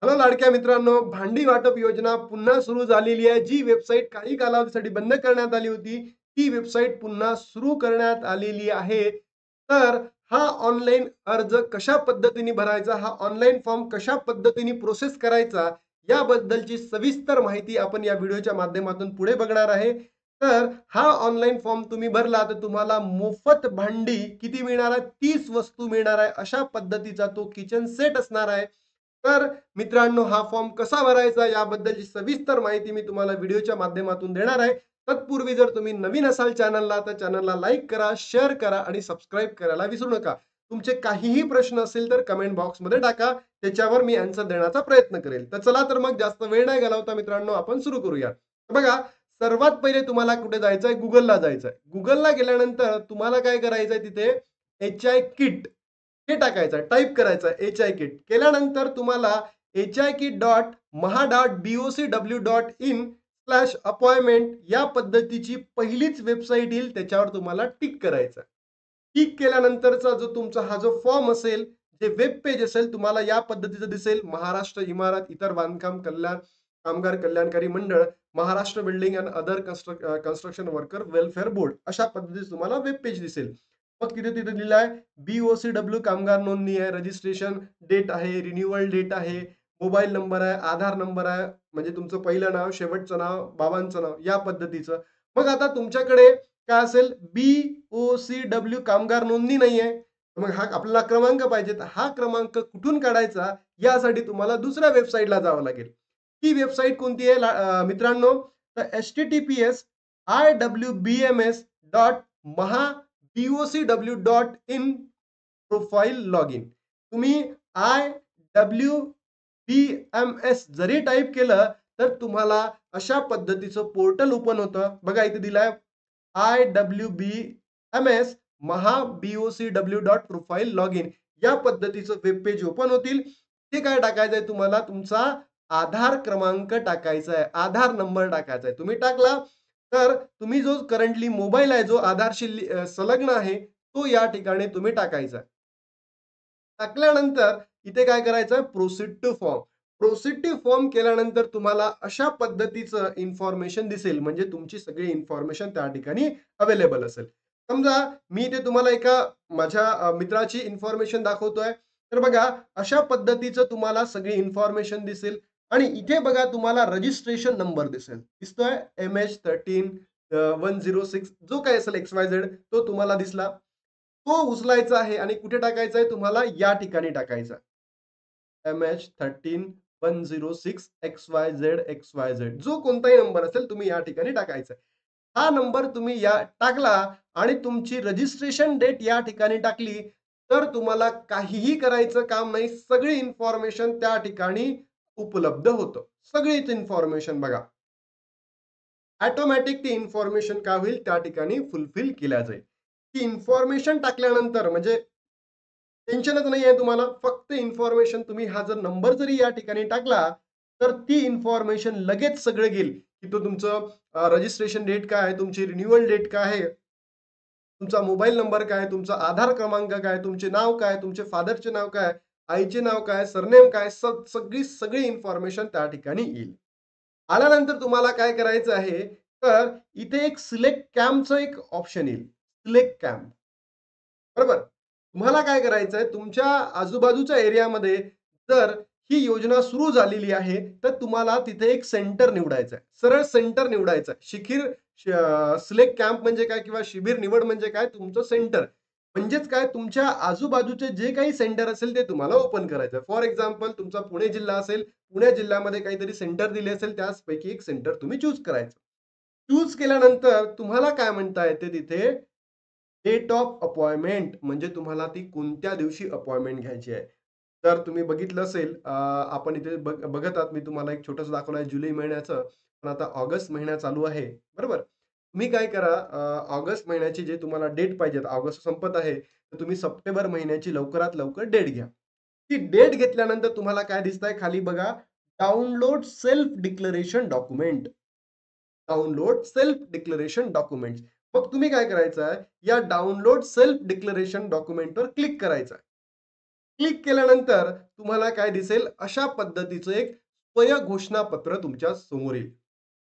Hello लाडक्या मित्रांनो, भांडी वाटप योजना पुन्हा सुरू झालेली आहे. जी वेबसाईट काही कालावधीसाठी बंद करण्यात आली होती, ती वेबसाईट पुन्हा सुरू करण्यात आलेली आहे. तर हा ऑनलाईन अर्ज कशा पद्धतीने भरायचा, हा ऑनलाईन फॉर्म कशा पद्धतीने प्रोसेस करायचा, याबद्दलची सविस्तर माहिती आपण या व्हिडिओच्या माध्यमातून पुढे बघणार आहे. तर हा ऑनलाईन फॉर्म तुम्ही भरला तर तुम्हाला मोफत भांडी किती मिळणार आहे? 30 वस्तू मिळणार आहे. अशा पद्धतीचा तो किचन सेट असणार आहे. तर मित्रांनो, हा फॉर्म कसा भरायचा याबद्दलची सविस्तर माहिती मी तुम्हाला व्हिडिओच्या माध्यमातून देणार आहे. तत्पूर्वी जर तुम्ही नवीन असाल चॅनलला तर चॅनलला लाईक करा, शेअर करा आणि सबस्क्राईब करायला विसरू नका. तुमचे काहीही प्रश्न असतील तर कमेंट बॉक्समध्ये टाका. त्याच्यावर मी आन्सर देण्याचा प्रयत्न करेल. तर चला तर मग जास्त वेळ नाही घालवता मित्रांनो, आपण सुरू करूया. बघा, सर्वात पहिले तुम्हाला कुठे जायचंय? Googleला जायचंय. Googleला गेल्यानंतर तुम्हाला काय करायचंय तिथे HI किट हे टाकायचं, टाइप करायचं HI किट. केल्यानंतर तुम्हाला hikit.maha.docw.in/अपॉइंटमेंट या पद्धतीची पहिलीच वेबसाईट येईल, त्याच्यावर तुम्हाला टिक करायचं. टिक केल्यानंतरचा जो तुमचा हा जो फॉर्म असेल, जे वेब पेज असेल, तुम्हाला या पद्धतीचं दिसेल. महाराष्ट्र इमारत इतर बांधकाम कल्याण कामगार कल्याणकारी मंडळ, Maharashtra building and other construction worker welfare board अशा पद्धतीचं तुम्हाला वेब पेज दिसेल. मग तिथे तिथे लिहिलं आहे BOCW कामगार नोंदणी आहे, रजिस्ट्रेशन डेट आहे, रिन्युअल डेट आहे, मोबाईल नंबर आहे, आधार नंबर आहे, म्हणजे तुमचं पहिलं नाव, शेवटचं नाव, बाबांचं नाव या पद्धतीचं. मग आता तुमच्याकडे काय असेल? BOCW कामगार नोंदणी नाहीये. मग हा आपल्याला क्रमांक पाहिजे. तर हा क्रमांक कुठून काढायचा यासाठी तुम्हाला दुसऱ्या वेबसाईटला जावं लागेल. ती वेबसाईट कोणती आहे मित्रांनो? तर https://ibms.mahabocw.in प्रोफाईल लॉग इन. तुम्ही IWBMS जरी टाइप केलं तर तुम्हाला अशा पद्धतीचं पोर्टल ओपन होतं. बघा इथे दिलाय IWBMS mahabocw.profile लॉगिन या पद्धतीचं वेब पेज ओपन होतील. ते काय टाकायचंय तुम्हाला? तुमचा आधार क्रमांक टाकायचा आहे, आधार नंबर टाकायचा आहे. तुम्ही टाकला तर तुम्ही जो करंटली मोबाईल आहे, जो आधारशी संलग्न आहे, तो या ठिकाणी तुम्ही टाकायचा. टाकल्यानंतर इथे काय करायचं? Proceed to form. Proceed to form केल्यानंतर तुम्हाला अशा पद्धतीचं इन्फॉर्मेशन दिसेल, म्हणजे तुमची सगळी इन्फॉर्मेशन त्या ठिकाणी अवेलेबल असेल. समजा मी इथे तुम्हाला एका माझ्या मित्राची इन्फॉर्मेशन दाखवतोय. तर बघा, अशा पद्धतीचं तुम्हाला सगळी इन्फॉर्मेशन दिसेल आणि इथे बघा तुम्हाला रजिस्ट्रेशन नंबर दिसेल. दिसतोय MH13 106 जो काही असेल XYZ तो तुम्हाला दिसला. तो उचलायचा आहे आणि कुठे टाकायचा आहे तुम्हाला? या ठिकाणी टाकायचा. MH13 106 XYZ जो कोणताही नंबर असेल तुम्ही या ठिकाणी टाकायचा. हा नंबर तुम्ही या टाकला आणि तुमची रजिस्ट्रेशन डेट या ठिकाणी टाकली, तर तुम्हाला काहीही करायचं काम नाही. सगळी इन्फॉर्मेशन त्या ठिकाणी उपलब्ध होतं. सगळीच इन्फॉर्मेशन बघा. ऑटोमॅटिक ती इन्फॉर्मेशन काय होईल? त्या ठिकाणी फुलफिल केल्या जाईल. ती इन्फॉर्मेशन टाकल्यानंतर म्हणजे टेन्शनच नाहीये तुम्हाला. फक्त इन्फॉर्मेशन तुम्ही हा जर नंबर जरी या ठिकाणी टाकला, तर ती इन्फॉर्मेशन लगेच सगळं घेईल, की तो तुमचं रजिस्ट्रेशन डेट काय आहे, तुमची रिन्युअल डेट काय आहे, तुमचा मोबाईल नंबर काय, तुमचा आधार क्रमांक काय, तुमचे नाव काय, तुमचे फादरचे नाव काय, आईचे नाव काय, सरनेम काय, सगळी सगळी इन्फॉर्मेशन त्या ठिकाणी येईल. आल्यानंतर तुम्हाला काय करायचं आहे, तर इथे एक सिलेक्ट कॅम्पचं एक ऑप्शन येईल. Select camp. बरोबर. तुम्हाला काय करायचंय, तुमच्या आजूबाजूच्या एरियामध्ये जर ही योजना सुरू झालेली आहे, तर तुम्हाला तिथे एक सेंटर निवडायचं आहे. सरळ सेंटर निवडायचं आहे. सिलेक्ट कॅम्प म्हणजे काय किंवा शिबिर निवड म्हणजे काय? तुमचं सेंटर. म्हणजेच काय, तुमच्या आजूबाजूचे जे काही सेंटर असेल ते तुम्हाला ओपन करायचं. फॉर एक्झाम्पल तुमचा पुणे जिल्हा असेल, पुणे जिल्ह्यामध्ये काहीतरी सेंटर दिले असेल, त्याचपैकी एक सेंटर तुम्ही चूज करायचं. चूज केल्यानंतर तुम्हाला काय म्हणता येते तिथे डेट ऑफ अपॉइंटमेंट म्हणजे तुम्हाला ती कोणत्या दिवशी अपॉइंटमेंट घ्यायची आहे. तर तुम्ही बघितलं असेल आपण इथे बघत आहात मी तुम्हाला एक छोटंसं दाखवलं आहे जुलै महिन्याचं. पण आता ऑगस्ट महिना चालू आहे. बरोबर. तुम्ही काय करा ऑगस्ट महिन्याची जे तुम्हाला डेट पाहिजे ऑगस्ट संपत आहे. तर तुम्ही सप्टेंबर महिन्याची लवकरात लवकर डेट घ्या. ती डेट घेतल्यानंतर तुम्हाला काय दिसतंय खाली बघा download self declaration document. Download self declaration document. मग तुम्ही काय करायचं आहे, या डाउनलोड सेल्फ डिक्लेरेशन डॉक्युमेंटवर क्लिक करायचं आहे. क्लिक केल्यानंतर तुम्हाला काय दिसेल, अशा पद्धतीचं एक स्वयं घोषणापत्र तुमच्या समोर येईल.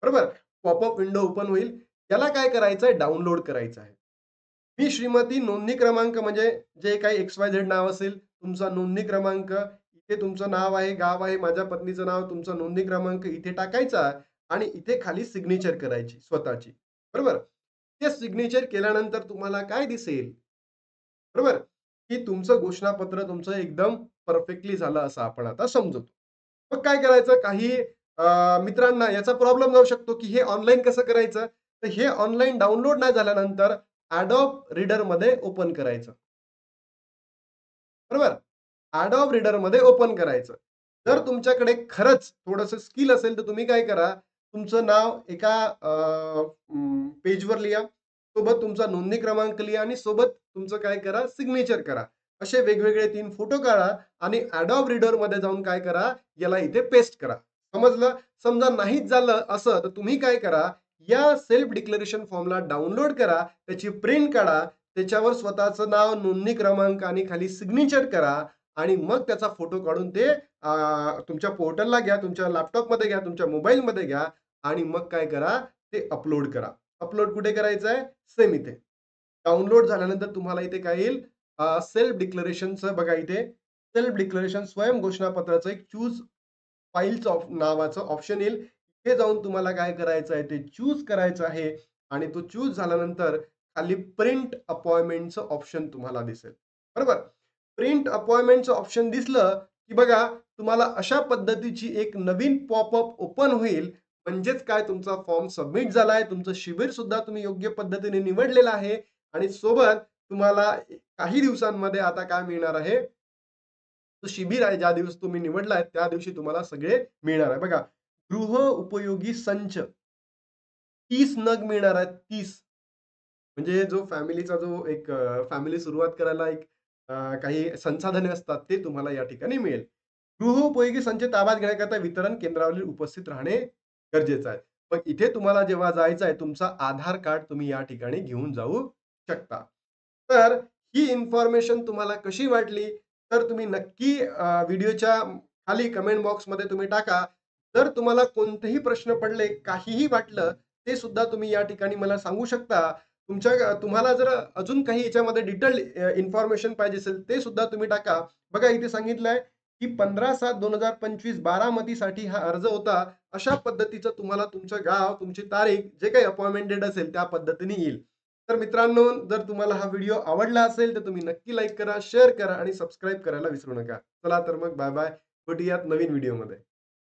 बरोबर? पॉपअप विंडो ओपन होईल. याला काय करायचं आहे, डाउनलोड करायचं आहे. मी श्रीमती नोंदणी क्रमांक म्हणजे जे काही XYZ नाव असेल, तुमचा नोंदणी क्रमांक, इथे तुमचं नाव आहे, गाव आहे, माझ्या पत्नीचं नाव, तुमचा नोंदणी क्रमांक इथे टाकायचा आणि इथे खाली सिग्नेचर करायची स्वतःची. बरोबर? ते सिग्नेचर केल्यानंतर तुम्हाला काय दिसेल, बरोबर? की तुमचं घोषणापत्र तुमचं एकदम परफेक्टली झालं असं आपण आता समजतो. मग काय करायचं, काही मित्रांना याचा प्रॉब्लेम जाऊ शकतो, की हे ऑनलाईन कसं करायचं? तर हे ऑनलाईन डाउनलोड नाही झाल्यानंतर Adobe रीडरमध्ये ओपन करायचं. बरोबर? Adobe रीडरमध्ये ओपन करायचं. जर तुमच्याकडे खरंच थोडंसं स्किल असेल, तर तुम्ही काय करा, तुमचं नाव एका पेजवर लिहा. सोबत तुमचा नोंदणी क्रमांक लिहा आणि सोबत तुमचं काय करा, सिग्नेचर करा. असे वेगवेगळे 3 फोटो काढा आणि Adobe रीडरमध्ये जाऊन काय करा, याला इथे पेस्ट करा. समजलं? समजा नाहीच झालं असं, तर तुम्ही काय करा, या सेल्फ डिक्लेरेशन फॉर्मला डाउनलोड करा, त्याची प्रिंट काढा, त्याच्यावर स्वतःचं नाव, नोंदणी क्रमांक आणि खाली सिग्नेचर करा आणि मग त्याचा फोटो काढून ते तुमच्या पोर्टलला घ्या, तुमच्या लॅपटॉपमध्ये घ्या, तुमच्या मोबाईलमध्ये घ्या आणि मग काय करा, ते अपलोड करा. अपलोड कुठे करायचं आहे? सेम इथे. डाउनलोड झाल्यानंतर तुम्हाला इथे काय येईल? सेल्फ डिक्लेरेशनचं बघा इथे, सेल्फ डिक्लेरेशन स्वयं घोषणापत्राचं एक चूज फाईलचं नावाचं ऑप्शन येईल. तिथे जाऊन तुम्हाला काय करायचं आहे, ते चूज करायचं आहे आणि तो चूज झाल्यानंतर खाली प्रिंट अपॉइंटमेंटचं ऑप्शन तुम्हाला दिसेल. बरोबर? प्रिंट अपॉइंटमेंटचं ऑप्शन दिसलं, की बघा तुम्हाला अशा पद्धतीची एक नवीन पॉपअप ओपन होईल. म्हणजेच काय, तुमचा फॉर्म सबमिट झालाय, तुमचं शिबिर सुद्धा तुम्ही योग्य पद्धतीने निवडलेलं आहे आणि सोबत तुम्हाला काही दिवसांमध्ये आता काय मिळणार आहे, तो शिबिर आहे, ज्या दिवशी तुम्ही निवडलाय त्या दिवशी तुम्हाला सगळे मिळणार आहे. बघा, गृह उपयोगी संच 30 नग मिळणार आहेत, 30. म्हणजे जो फॅमिलीचा जो एक फॅमिली सुरुवात करायला एक काही संसाधने असतात, ते तुम्हाला या ठिकाणी मिळेल. गृहोपयोगी संच ताब्यात घेण्याकरता वितरण केंद्रावर उपस्थित राहणे गरजेचं आहे. पण इथे तुम्हाला जेव्हा जायचं आहे, तुमचा आधार कार्ड तुम्ही या ठिकाणी घेऊन जाऊ शकता. तर ही इन्फॉर्मेशन तुम्हाला कशी वाटली? तर तुम्ही नक्की व्हिडिओच्या खाली कमेंट बॉक्समध्ये तुम्ही टाका. जर तुम्हाला कोणतेही प्रश्न पडले, काहीही वाटलं, ते सुद्धा तुम्ही या ठिकाणी मला सांगू शकता. तुम्हाला जर अजून काही याच्यामध्ये डिटेल इन्फॉर्मेशन पाहिजे असेल, ते सुद्धा तुम्ही टाका. बघा इथे सांगितलंय, की 15/7/2025 बारामतीसाठी हा अर्ज होता. अशा पद्धतीचं तुम्हाला तुमचं गाव, तुमची तारीख, जे काही अपॉइंटमेंट डेट असेल, त्या पद्धतीने येईल. तर मित्रांनो, जर तुम्हाला हा व्हिडिओ आवडला असेल, तर तुम्ही नक्की लाईक करा, शेअर करा आणि सबस्क्राईब करायला विसरू नका. चला तर मग बाय-बाय. भेटूयात नवीन व्हिडिओमध्ये.